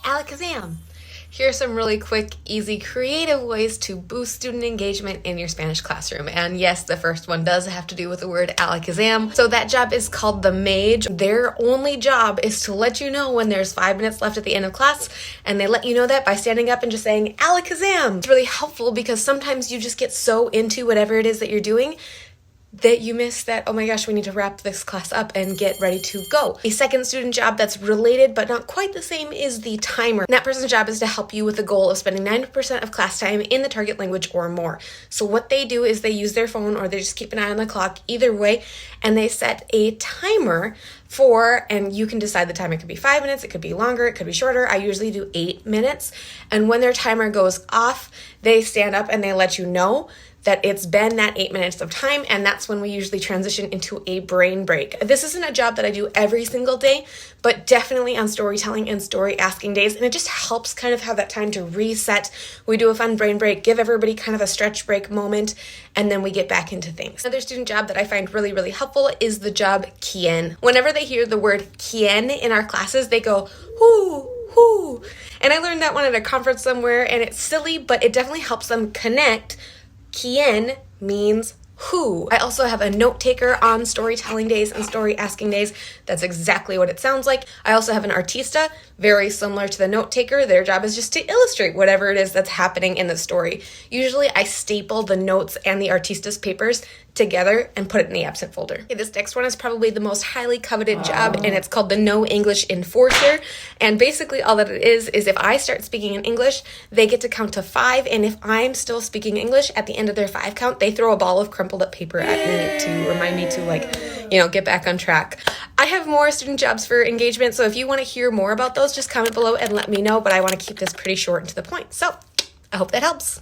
Alakazam! Here are some really quick, easy, creative ways to boost student engagement in your Spanish classroom. And yes, the first one does have to do with the word Alakazam. So that job is called the mage. Their only job is to let you know when there's 5 minutes left at the end of class, and they let you know that by standing up and just saying Alakazam. It's really helpful because sometimes you just get so into whatever it is that you're doing that you miss that, oh my gosh, we need to wrap this class up and get ready to go. A second student job that's related but not quite the same is the timer. And that person's job is to help you with the goal of spending 90% of class time in the target language or more. So what they do is they use their phone or they just keep an eye on the clock, either way, and they set a timer for, and you can decide the time. It could be 5 minutes, it could be longer, it could be shorter. I usually do 8 minutes. And when their timer goes off, they stand up and they let you know that it's been that 8 minutes of time, and that's when we usually transition into a brain break. This isn't a job that I do every single day, but definitely on storytelling and story asking days, and it just helps kind of have that time to reset. We do a fun brain break, give everybody kind of a stretch break moment, and then we get back into things. Another student job that I find really, really helpful is the job Quien. Whenever they hear the word Quien in our classes, they go, whoo, whoo. And I learned that one at a conference somewhere, and it's silly, but it definitely helps them connect. Quien means who. I also have a note taker on storytelling days and story asking days. That's exactly what it sounds like. I also have an artista, very similar to the note taker. Their job is just to illustrate whatever it is that's happening in the story. Usually I staple the notes and the artista's papers together and put it in the absent folder. Okay, this next one is probably the most highly coveted job, and it's called the No English Enforcer. And basically all that it is if I start speaking in English, they get to count to 5, and if I'm still speaking English at the end of their 5 count, they throw a ball of crumpled up paper at me to remind me to get back on track. I have more student jobs for engagement, so if you want to hear more about those, just comment below and let me know, but I want to keep this pretty short and to the point. So I hope that helps.